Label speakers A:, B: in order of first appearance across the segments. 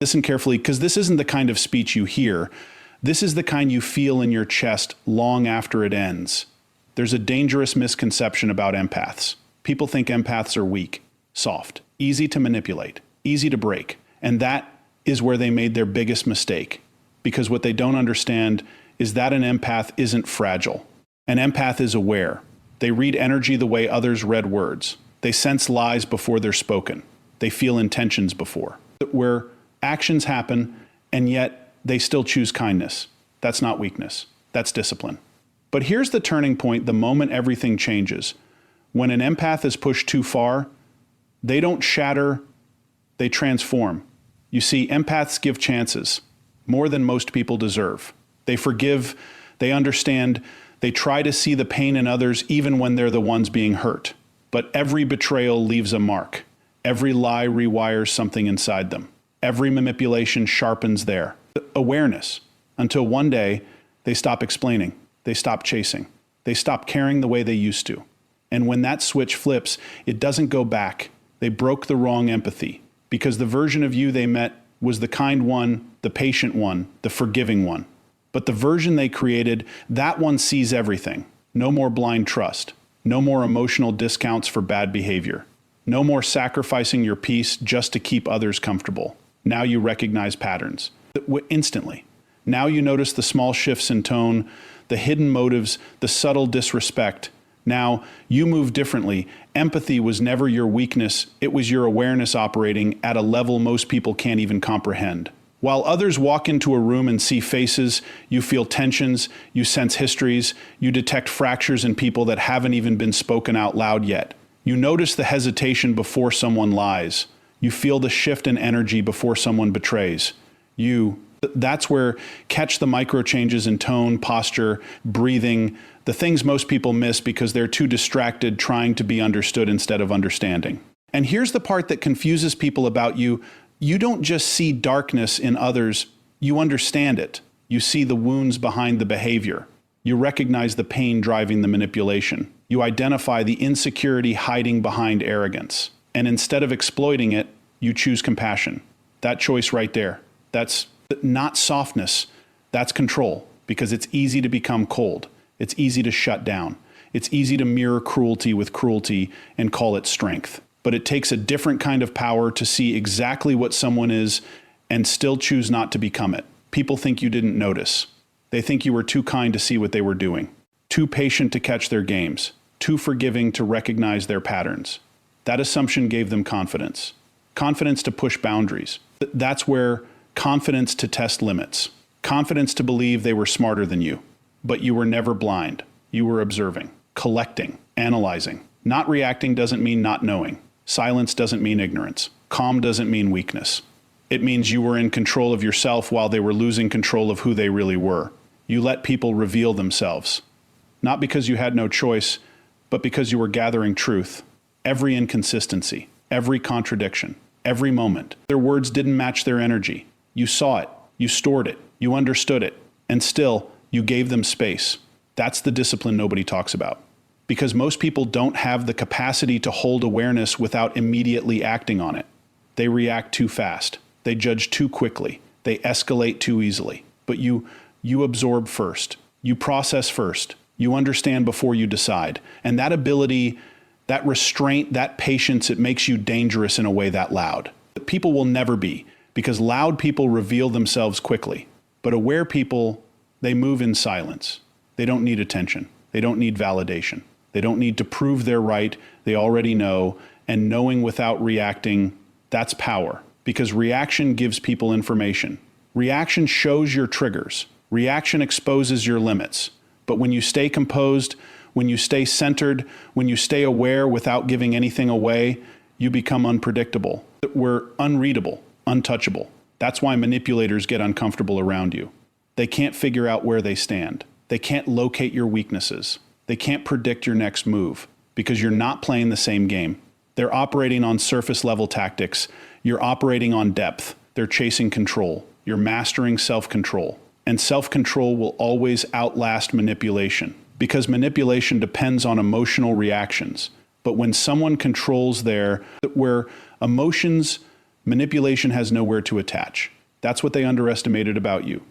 A: Listen carefully, because this isn't the kind of speech you hear. This is the kind you feel in your chest long after it ends. There's a dangerous misconception about empaths. People think empaths are weak, soft, easy to manipulate, easy to break. And that is where they made their biggest mistake. Because what they don't understand is that an empath isn't fragile. An empath is aware. They read energy the way others read words. They sense lies before they're spoken. They feel intentions before. Where actions happen, and yet they still choose kindness. That's not weakness. That's discipline. But here's the turning point, the moment everything changes. When an empath is pushed too far, they don't shatter, they transform. You see, empaths give chances, more than most people deserve. They forgive, they understand, they try to see the pain in others even when they're the ones being hurt. But every betrayal leaves a mark. Every lie rewires something inside them. Every manipulation sharpens their awareness, until one day they stop explaining, they stop chasing, they stop caring the way they used to. And when that switch flips, it doesn't go back. They broke the wrong empathy, because the version of you they met was the kind one, the patient one, the forgiving one. But the version they created, that one sees everything. No more blind trust. No more emotional discounts for bad behavior. No more sacrificing your peace just to keep others comfortable. Now you recognize patterns instantly. Now you notice the small shifts in tone, the hidden motives, the subtle disrespect. Now you move differently. Empathy was never your weakness. It was your awareness operating at a level most people can't even comprehend. While others walk into a room and see faces, you feel tensions, you sense histories, you detect fractures in people that haven't even been spoken out loud yet. You notice the hesitation before someone lies. You feel the shift in energy before someone betrays. That's where catch the micro changes in tone, posture, breathing, the things most people miss because they're too distracted trying to be understood instead of understanding. And here's the part that confuses people about you. You don't just see darkness in others, you understand it. You see the wounds behind the behavior. You recognize the pain driving the manipulation. You identify the insecurity hiding behind arrogance. And instead of exploiting it, you choose compassion. That choice right there, that's not softness, that's control, because it's easy to become cold. It's easy to shut down. It's easy to mirror cruelty with cruelty and call it strength. But it takes a different kind of power to see exactly what someone is and still choose not to become it. People think you didn't notice. They think you were too kind to see what they were doing, too patient to catch their games, too forgiving to recognize their patterns. That assumption gave them confidence. Confidence to push boundaries. That's where confidence to test limits. Confidence to believe they were smarter than you. But you were never blind. You were observing, collecting, analyzing. Not reacting doesn't mean not knowing. Silence doesn't mean ignorance. Calm doesn't mean weakness. It means you were in control of yourself while they were losing control of who they really were. You let people reveal themselves. Not because you had no choice, but because you were gathering truth. Every inconsistency, every contradiction, every moment. Their words didn't match their energy. You saw it, you stored it, you understood it, and still, you gave them space. That's the discipline nobody talks about. Because most people don't have the capacity to hold awareness without immediately acting on it. They react too fast. They judge too quickly. They escalate too easily. But you absorb first. You process first. You understand before you decide. And that ability, that restraint, that patience, it makes you dangerous in a way that loud. People will never be, because loud people reveal themselves quickly. But aware people, they move in silence. They don't need attention. They don't need validation. They don't need to prove they're right. They already know. And knowing without reacting, that's power. Because reaction gives people information. Reaction shows your triggers. Reaction exposes your limits. But when you stay composed, when you stay centered, when you stay aware without giving anything away, you become unpredictable. We're unreadable, untouchable. That's why manipulators get uncomfortable around you. They can't figure out where they stand. They can't locate your weaknesses. They can't predict your next move because you're not playing the same game. They're operating on surface level tactics. You're operating on depth. They're chasing control. You're mastering self-control. And self-control will always outlast manipulation because manipulation depends on emotional reactions. But when someone controls where emotions Manipulation has nowhere to attach. That's what they underestimated about you.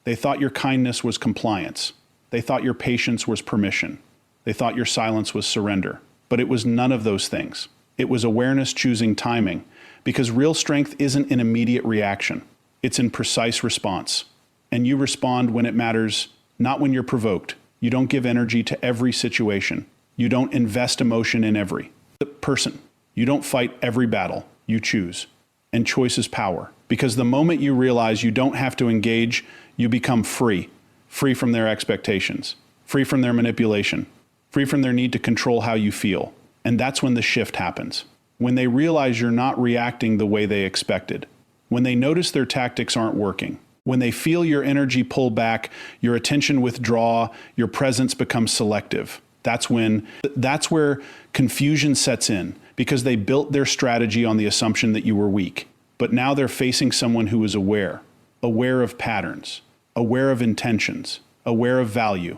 A: They thought your kindness was compliance. They thought your patience was permission. They thought your silence was surrender. But it was none of those things. It was awareness choosing timing, because real strength isn't an immediate reaction. It's in precise response. And you respond when it matters, not when you're provoked. You don't give energy to every situation. You don't invest emotion in every person. You don't fight every battle. You choose. And choice is power. Because the moment you realize you don't have to engage, you become free. Free from their expectations. Free from their manipulation. Free from their need to control how you feel. And that's when the shift happens. When they realize you're not reacting the way they expected. When they notice their tactics aren't working. When they feel your energy pull back, your attention withdraw, your presence becomes selective. That's where confusion sets in, because they built their strategy on the assumption that you were weak. But now they're facing someone who is aware of patterns, aware of intentions, aware of value.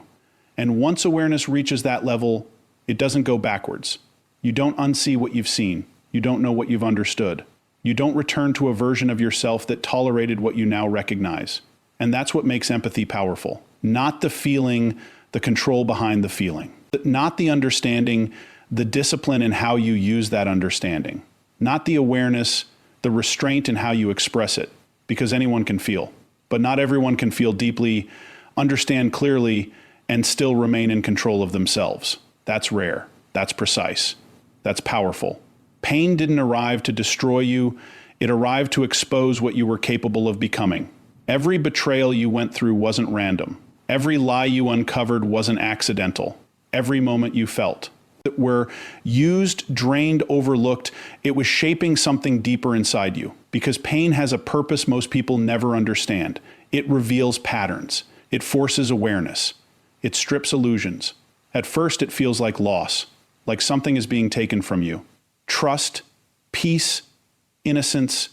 A: And once awareness reaches that level, it doesn't go backwards. You don't unsee what you've seen. You don't know what you've understood. You don't return to a version of yourself that tolerated what you now recognize. And that's what makes empathy powerful. Not the feeling, the control behind the feeling. Not the understanding, the discipline in how you use that understanding. Not the awareness, the restraint in how you express it. Because anyone can feel. But not everyone can feel deeply, understand clearly, and still remain in control of themselves. That's rare. That's precise. That's powerful. Pain didn't arrive to destroy you. It arrived to expose what you were capable of becoming. Every betrayal you went through wasn't random. Every lie you uncovered wasn't accidental. Every moment you felt that were used, drained, overlooked, it was shaping something deeper inside you. Because pain has a purpose most people never understand. It reveals patterns. It forces awareness. It strips illusions. At first, it feels like loss, like something is being taken from you. Trust, peace, innocence,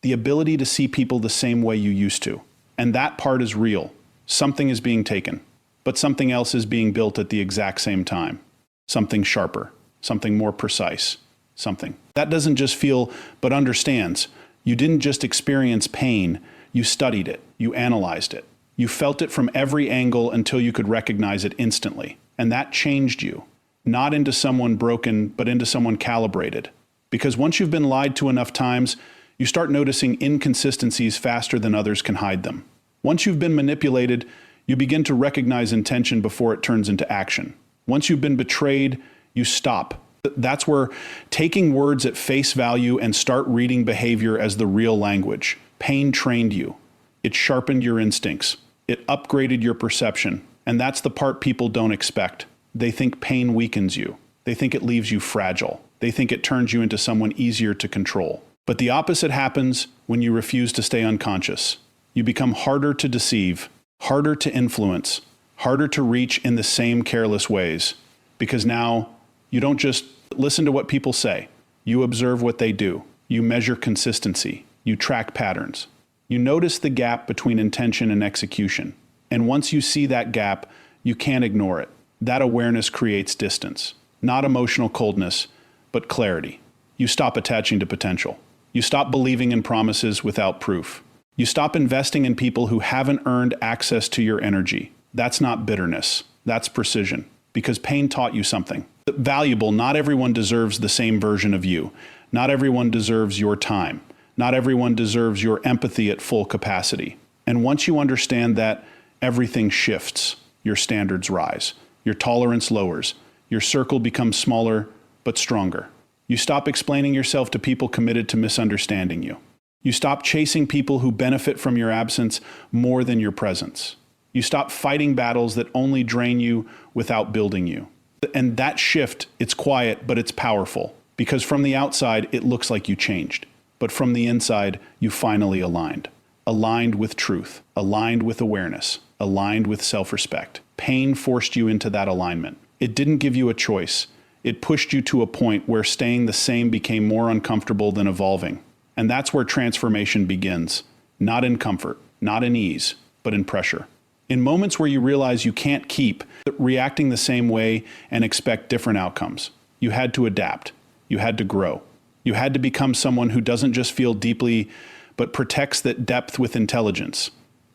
A: the ability to see people the same way you used to. And that part is real. Something is being taken, but something else is being built at the exact same time. Something sharper, something more precise, something. That doesn't just feel, but understands. You didn't just experience pain, you studied it, you analyzed it. You felt it from every angle until you could recognize it instantly. And that changed you. Not into someone broken, but into someone calibrated. Because once you've been lied to enough times, you start noticing inconsistencies faster than others can hide them. Once you've been manipulated, you begin to recognize intention before it turns into action. Once you've been betrayed, you stop. That's where taking words at face value and start reading behavior as the real language. Pain trained you. It sharpened your instincts. It upgraded your perception. And that's the part people don't expect. They think pain weakens you. They think it leaves you fragile. They think it turns you into someone easier to control. But the opposite happens when you refuse to stay unconscious. You become harder to deceive, harder to influence, harder to reach in the same careless ways. Because now you don't just listen to what people say. You observe what they do. You measure consistency. You track patterns. You notice the gap between intention and execution. And once you see that gap, you can't ignore it. That awareness creates distance. Not emotional coldness, but clarity. You stop attaching to potential. You stop believing in promises without proof. You stop investing in people who haven't earned access to your energy. That's not bitterness. That's precision. Because pain taught you something valuable. Not everyone deserves the same version of you. Not everyone deserves your time. Not everyone deserves your empathy at full capacity. And once you understand that, everything shifts. Your standards rise. Your tolerance lowers. Your circle becomes smaller, but stronger. You stop explaining yourself to people committed to misunderstanding you. You stop chasing people who benefit from your absence more than your presence. You stop fighting battles that only drain you without building you. And that shift, it's quiet, but it's powerful. Because from the outside, it looks like you changed. But from the inside, you finally aligned. Aligned with truth, aligned with awareness, aligned with self-respect. Pain forced you into that alignment. It didn't give you a choice. It pushed you to a point where staying the same became more uncomfortable than evolving. And that's where transformation begins. Not in comfort, not in ease, but in pressure. In moments where you realize you can't keep reacting the same way and expect different outcomes. You had to adapt. You had to grow. You had to become someone who doesn't just feel deeply, but protects that depth with intelligence.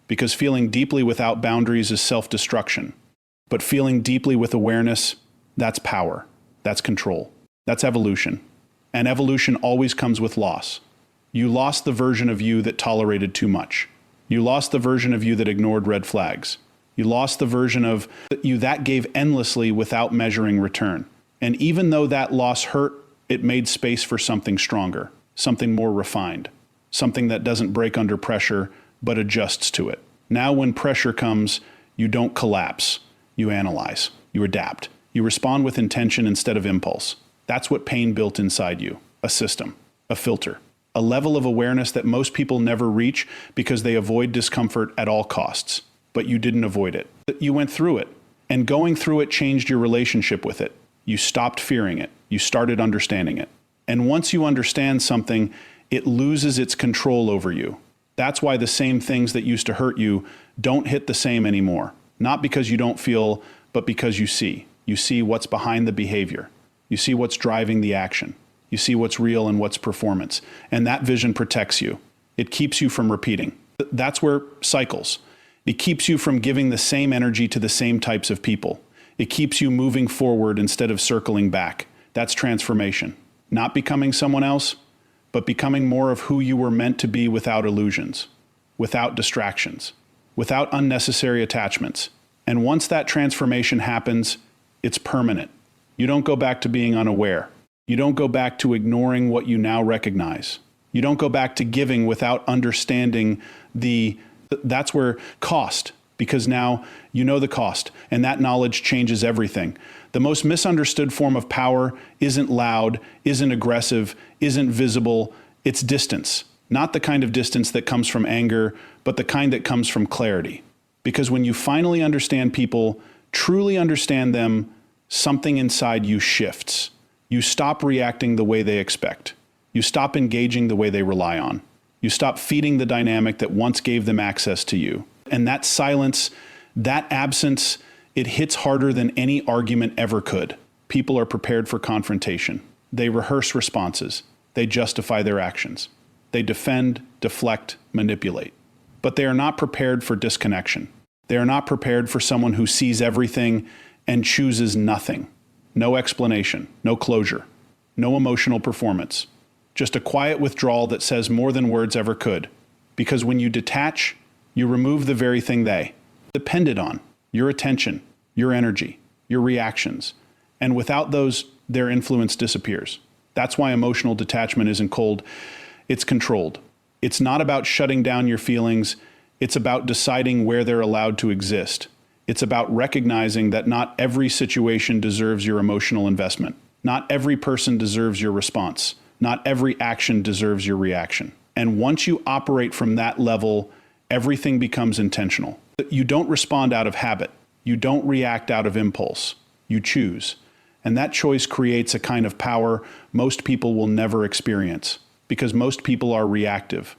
A: Because feeling deeply without boundaries is self-destruction. But feeling deeply with awareness, that's power. That's control. That's evolution. And evolution always comes with loss. You lost the version of you that tolerated too much. You lost the version of you that ignored red flags. You lost the version of you that gave endlessly without measuring return. And even though that loss hurt, it made space for something stronger, something more refined, something that doesn't break under pressure, but adjusts to it. Now when pressure comes, you don't collapse. You analyze. You adapt. You respond with intention instead of impulse. That's what pain built inside you. A system. A filter. A level of awareness that most people never reach because they avoid discomfort at all costs. But you didn't avoid it. You went through it. And going through it changed your relationship with it. You stopped fearing it. You started understanding it. And once you understand something, it loses its control over you. That's why the same things that used to hurt you don't hit the same anymore. Not because you don't feel, but because you see. You see what's behind the behavior. You see what's driving the action. You see what's real and what's performance. And that vision protects you. It keeps you from repeating. That's where cycles. It keeps you from giving the same energy to the same types of people. It keeps you moving forward instead of circling back. That's transformation. Not becoming someone else, but becoming more of who you were meant to be without illusions, without distractions, without unnecessary attachments. And once that transformation happens, it's permanent. You don't go back to being unaware. You don't go back to ignoring what you now recognize. You don't go back to giving without understanding that's where cost, because now you know the cost, and that knowledge changes everything. The most misunderstood form of power isn't loud, isn't aggressive, isn't visible, it's distance. Not the kind of distance that comes from anger, but the kind that comes from clarity. Because when you finally understand people, truly understand them, something inside you shifts. You stop reacting the way they expect. You stop engaging the way they rely on. You stop feeding the dynamic that once gave them access to you. And that silence, that absence, it hits harder than any argument ever could. People are prepared for confrontation. They rehearse responses. They justify their actions. They defend, deflect, manipulate. But they are not prepared for disconnection. They are not prepared for someone who sees everything and chooses nothing. No explanation, no closure, no emotional performance. Just a quiet withdrawal that says more than words ever could. Because when you detach, you remove the very thing they depended on, your attention, your energy, your reactions. And without those, their influence disappears. That's why emotional detachment isn't cold, it's controlled. It's not about shutting down your feelings, it's about deciding where they're allowed to exist. It's about recognizing that not every situation deserves your emotional investment. Not every person deserves your response. Not every action deserves your reaction. And once you operate from that level, everything becomes intentional. You don't respond out of habit. You don't react out of impulse. You choose. And that choice creates a kind of power most people will never experience, because most people are reactive.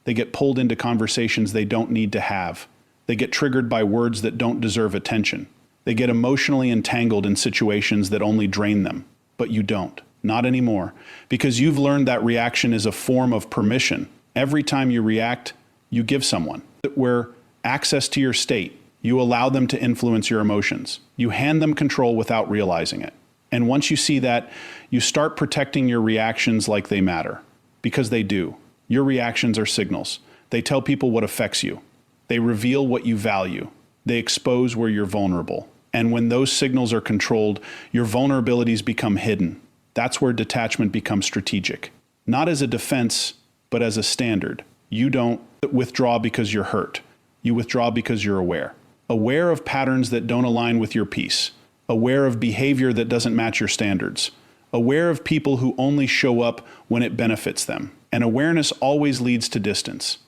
A: They get pulled into conversations they don't need to have. They get triggered by words that don't deserve attention. They get emotionally entangled in situations that only drain them. But you don't. Not anymore. Because you've learned that reaction is a form of permission. Every time you react, you give someone where access to your state. You allow them to influence your emotions. You hand them control without realizing it. And once you see that, you start protecting your reactions like they matter. Because they do. Your reactions are signals. They tell people what affects you. They reveal what you value. They expose where you're vulnerable. And when those signals are controlled, your vulnerabilities become hidden. That's where detachment becomes strategic. Not as a defense, but as a standard. You don't withdraw because you're hurt. You withdraw because you're aware. Aware of patterns that don't align with your peace. Aware of behavior that doesn't match your standards. Aware of people who only show up when it benefits them. And awareness always leads to distance.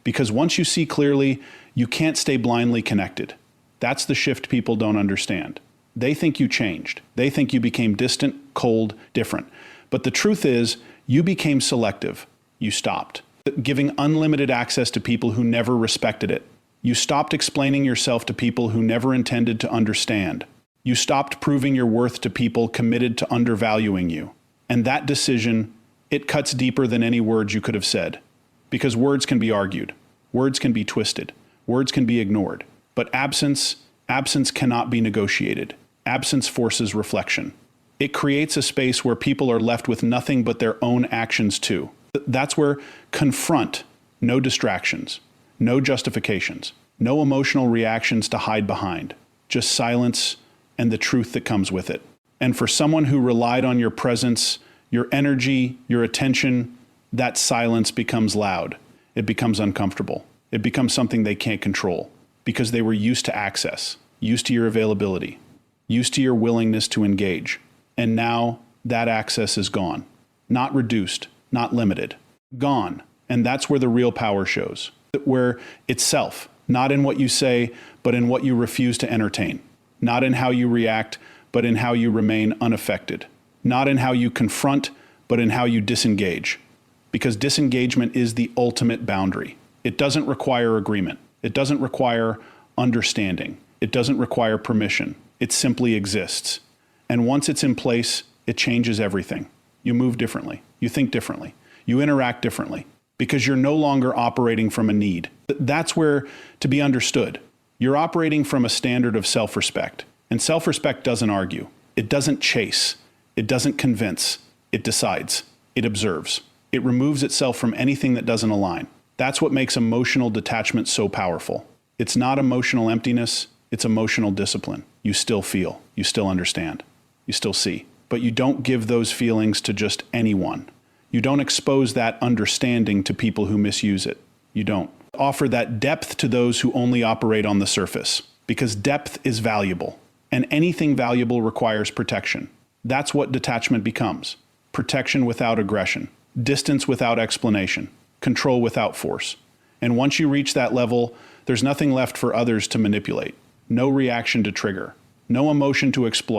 A: Because once you see clearly, you can't stay blindly connected. That's the shift people don't understand. They think you changed. They think you became distant, cold, different. But the truth is, you became selective. You stopped giving unlimited access to people who never respected it. You stopped explaining yourself to people who never intended to understand. You stopped proving your worth to people committed to undervaluing you. And that decision, It cuts deeper than any words you could have said. Because words can be argued, words can be twisted, words can be ignored. But absence cannot be negotiated. Absence forces reflection. It creates a space where people are left with nothing but their own actions too. That's where confront, no distractions, no justifications, no emotional reactions to hide behind, just silence and the truth that comes with it. And for someone who relied on your presence, your energy, your attention, that silence becomes loud. It becomes uncomfortable. It becomes something they can't control because they were used to access, used to your availability, used to your willingness to engage. And now that access is gone. Not reduced, not limited. Gone. And that's where the real power shows. Where it's self, not in what you say, but in what you refuse to entertain. Not in how you react, but in how you remain unaffected. Not in how you confront, but in how you disengage. Because disengagement is the ultimate boundary. It doesn't require agreement. It doesn't require understanding. It doesn't require permission. It simply exists. And once it's in place, it changes everything. You move differently. You think differently. You interact differently. Because you're no longer operating from a need. That's where, to be understood, you're operating from a standard of self-respect. And self-respect doesn't argue. It doesn't chase. It doesn't convince. It decides. It observes. It removes itself from anything that doesn't align. That's what makes emotional detachment so powerful. It's not emotional emptiness. It's emotional discipline. You still feel. You still understand. You still see. But you don't give those feelings to just anyone. You don't expose that understanding to people who misuse it. You don't. Offer that depth to those who only operate on the surface. Because depth is valuable. And anything valuable requires protection. That's what detachment becomes. Protection without aggression. Distance without explanation. Control without force. And once you reach that level, there's nothing left for others to manipulate. No reaction to trigger. No emotion to exploit.